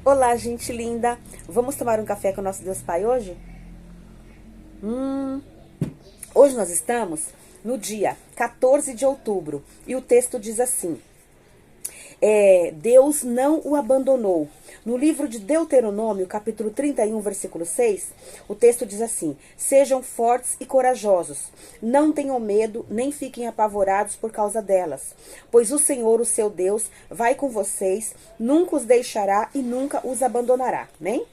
Olá, gente linda! Vamos tomar um café com o nosso Deus Pai hoje? Hoje nós estamos no dia 14 de outubro e o texto diz assim: Deus não o abandonou. No livro de Deuteronômio, capítulo 31, versículo 6, o texto diz assim: Sejam fortes e corajosos, não tenham medo, nem fiquem apavorados por causa delas, pois o Senhor, o seu Deus, vai com vocês, nunca os deixará e nunca os abandonará. Amém?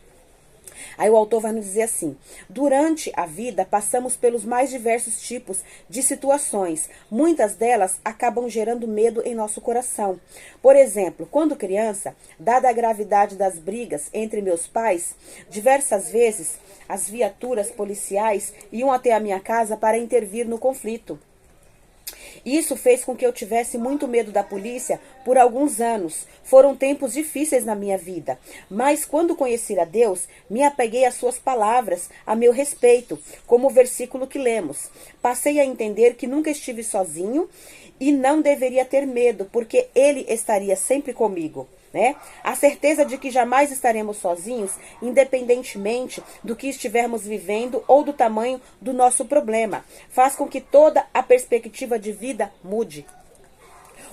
Aí o autor vai nos dizer assim: durante a vida passamos pelos mais diversos tipos de situações. Muitas delas acabam gerando medo em nosso coração. Por exemplo, quando criança, dada a gravidade das brigas entre meus pais, diversas vezes as viaturas policiais iam até a minha casa para intervir no conflito. Isso fez com que eu tivesse muito medo da polícia por alguns anos. Foram tempos difíceis na minha vida. Mas quando conheci a Deus, me apeguei às suas palavras a meu respeito, como o versículo que lemos. Passei a entender que nunca estive sozinho e não deveria ter medo, porque Ele estaria sempre comigo. Né? A certeza de que jamais estaremos sozinhos, independentemente do que estivermos vivendo ou do tamanho do nosso problema, faz com que toda a perspectiva de vida mude.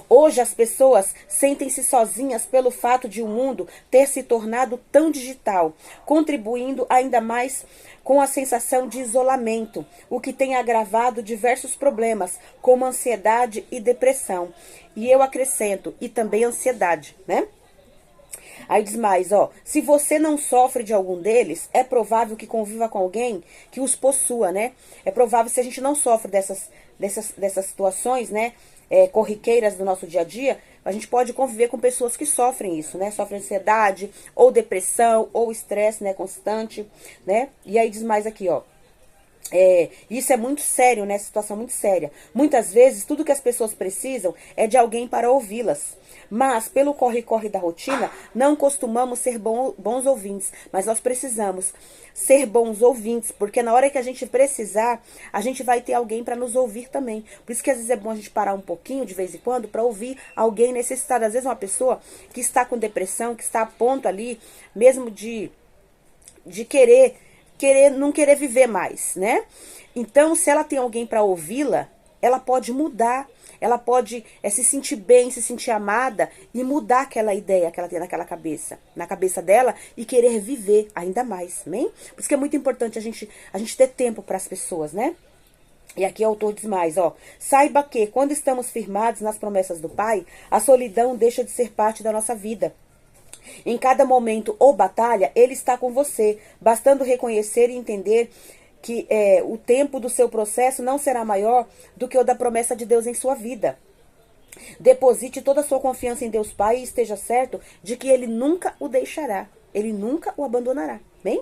Hoje as pessoas sentem-se sozinhas pelo fato de o mundo ter se tornado tão digital, contribuindo ainda mais com a sensação de isolamento, o que tem agravado diversos problemas, como ansiedade e depressão. E eu acrescento, e também ansiedade, né? Aí diz mais, se você não sofre de algum deles, é provável que conviva com alguém que os possua, né? É provável, se a gente não sofre dessas situações, né, corriqueiras do nosso dia a dia, a gente pode conviver com pessoas que sofrem isso, né? Sofrem ansiedade, ou depressão, ou estresse, né, constante, né? E aí diz mais aqui, isso é muito sério, né? Situação muito séria. Muitas vezes, tudo que as pessoas precisam é de alguém para ouvi-las. Mas, pelo corre-corre da rotina, não costumamos ser bons ouvintes. Mas nós precisamos ser bons ouvintes, porque na hora que a gente precisar, a gente vai ter alguém para nos ouvir também. Por isso que às vezes é bom a gente parar um pouquinho, de vez em quando, para ouvir alguém necessitado. Às vezes uma pessoa que está com depressão, que está a ponto ali, mesmo de não querer viver mais, né? Então, se ela tem alguém para ouvi-la, ela pode mudar, ela pode se sentir bem, se sentir amada e mudar aquela ideia que ela tem na cabeça dela e querer viver ainda mais, amém? Por isso que é muito importante a gente ter tempo para as pessoas, né? E aqui o autor diz mais, saiba que quando estamos firmados nas promessas do Pai, a solidão deixa de ser parte da nossa vida. Em cada momento ou batalha, Ele está com você, bastando reconhecer e entender que o tempo do seu processo não será maior do que o da promessa de Deus em sua vida. Deposite toda a sua confiança em Deus Pai e esteja certo de que Ele nunca o deixará, Ele nunca o abandonará, bem?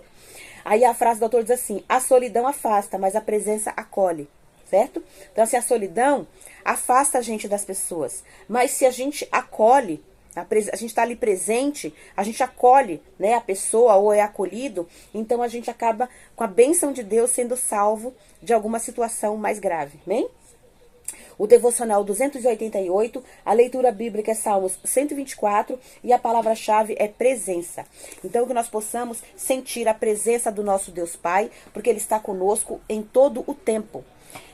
Aí a frase do autor diz assim: a solidão afasta, mas a presença acolhe, certo? Então assim, a solidão afasta a gente das pessoas, mas se a gente acolhe, a gente está ali presente, a gente acolhe, né, a pessoa ou é acolhido, então a gente acaba com a bênção de Deus sendo salvo de alguma situação mais grave, bem? O devocional 288, a leitura bíblica é Salmos 124 e a palavra-chave é presença. Então que nós possamos sentir a presença do nosso Deus Pai, porque Ele está conosco em todo o tempo,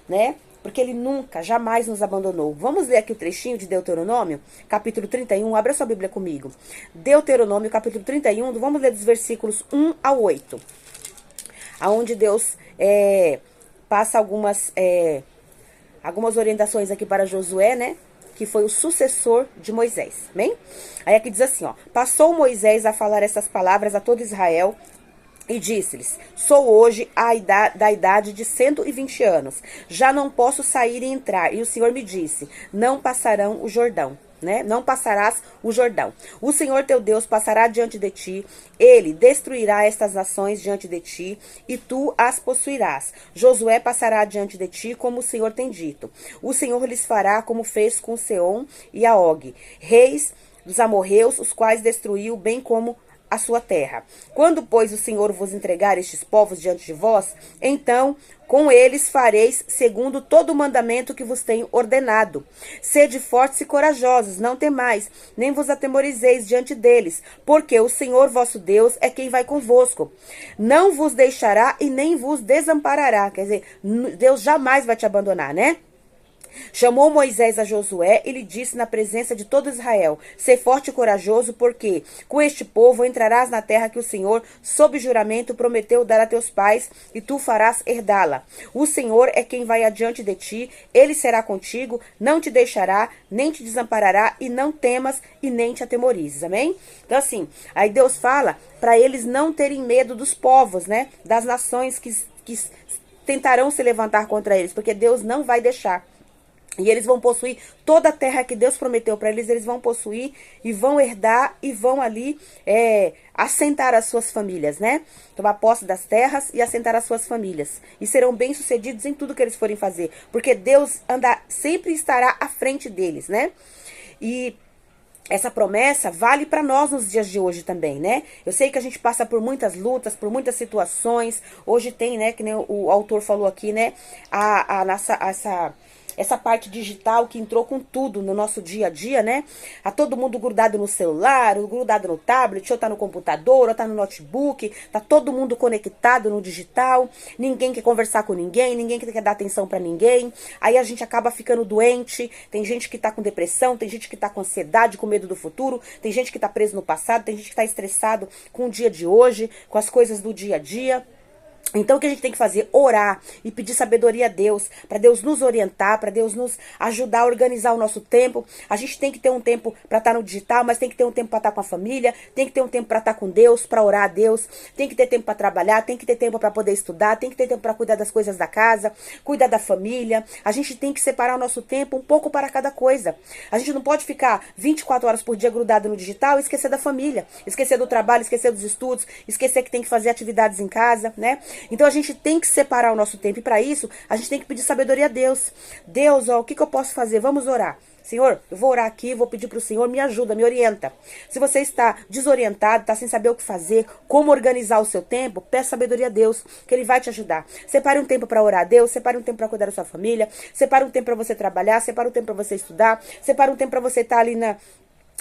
né? Porque Ele nunca, jamais nos abandonou. Vamos ler aqui o trechinho de Deuteronômio, capítulo 31. Abra sua Bíblia comigo. Deuteronômio, capítulo 31, vamos ler dos versículos 1 ao 8. Aonde Deus passa algumas orientações aqui para Josué, né? Que foi o sucessor de Moisés, amém? Aí aqui diz assim, passou Moisés a falar essas palavras a todo Israel, e disse-lhes: sou hoje da idade de 120 anos. Já não posso sair e entrar. E o Senhor me disse: não passarão o Jordão. Né? Não passarás o Jordão. O Senhor teu Deus passará diante de ti. Ele destruirá estas nações diante de ti, e tu as possuirás. Josué passará diante de ti, como o Senhor tem dito. O Senhor lhes fará como fez com Seom e a Og, reis dos amorreus, os quais destruiu, bem como a sua terra. Quando, pois, o Senhor vos entregar estes povos diante de vós, então com eles fareis segundo todo o mandamento que vos tenho ordenado. Sede fortes e corajosos, não temais, nem vos atemorizeis diante deles, porque o Senhor vosso Deus é quem vai convosco. Não vos deixará e nem vos desamparará. Quer dizer, Deus jamais vai te abandonar, né? Chamou Moisés a Josué e lhe disse na presença de todo Israel: Sê forte e corajoso, porque com este povo entrarás na terra que o Senhor, sob juramento, prometeu dar a teus pais, e tu farás herdá-la. O Senhor é quem vai adiante de ti, ele será contigo, não te deixará, nem te desamparará, e não temas e nem te atemorizes. Amém? Então assim, aí Deus fala para eles não terem medo dos povos, né? Das nações que tentarão se levantar contra eles, porque Deus não vai deixar. E eles vão possuir toda a terra que Deus prometeu para eles, eles vão possuir e vão herdar e vão ali assentar as suas famílias, né? Tomar posse das terras e assentar as suas famílias. E serão bem-sucedidos em tudo que eles forem fazer, porque Deus sempre estará à frente deles, né? E essa promessa vale para nós nos dias de hoje também, né? Eu sei que a gente passa por muitas lutas, por muitas situações. Hoje tem, né, que nem o autor falou aqui, né? Essa parte digital que entrou com tudo no nosso dia a dia, né? Tá todo mundo grudado no celular, grudado no tablet, ou tá no computador, ou tá no notebook, tá todo mundo conectado no digital, ninguém quer conversar com ninguém, ninguém quer dar atenção pra ninguém, aí a gente acaba ficando doente, tem gente que tá com depressão, tem gente que tá com ansiedade, com medo do futuro, tem gente que tá preso no passado, tem gente que tá estressado com o dia de hoje, com as coisas do dia a dia. Então o que a gente tem que fazer? Orar e pedir sabedoria a Deus, para Deus nos orientar, para Deus nos ajudar a organizar o nosso tempo. A gente tem que ter um tempo para estar no digital, mas tem que ter um tempo para estar com a família, tem que ter um tempo para estar com Deus, para orar a Deus, tem que ter tempo para trabalhar, tem que ter tempo para poder estudar, tem que ter tempo para cuidar das coisas da casa, cuidar da família. A gente tem que separar o nosso tempo um pouco para cada coisa. A gente não pode ficar 24 horas por dia grudado no digital e esquecer da família, esquecer do trabalho, esquecer dos estudos, esquecer que tem que fazer atividades em casa, né? Então a gente tem que separar o nosso tempo, e para isso a gente tem que pedir sabedoria a Deus. Deus, ó, o que eu posso fazer? Vamos orar. Senhor, eu vou orar aqui, vou pedir para o Senhor, me ajuda, me orienta. Se você está desorientado, está sem saber o que fazer, como organizar o seu tempo, peça sabedoria a Deus, que Ele vai te ajudar. Separe um tempo para orar a Deus, separe um tempo para cuidar da sua família, separe um tempo para você trabalhar, separe um tempo para você estudar, separe um tempo para você estar ali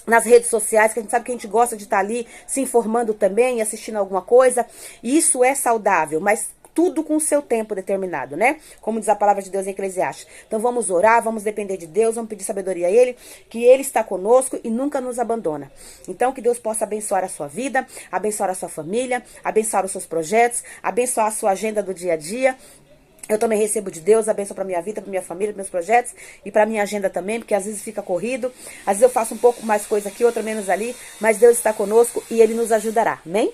nas redes sociais, que a gente sabe que a gente gosta de estar ali se informando também, assistindo alguma coisa. Isso é saudável, mas tudo com o seu tempo determinado, né? Como diz a palavra de Deus em Eclesiastes. Então vamos orar, vamos depender de Deus, vamos pedir sabedoria a Ele, que Ele está conosco e nunca nos abandona. Então que Deus possa abençoar a sua vida, abençoar a sua família, abençoar os seus projetos, abençoar a sua agenda do dia a dia. Eu também recebo de Deus a bênção para minha vida, para minha família, para meus projetos e para minha agenda também, porque às vezes fica corrido, às vezes eu faço um pouco mais coisa aqui, outra menos ali, mas Deus está conosco e Ele nos ajudará, amém?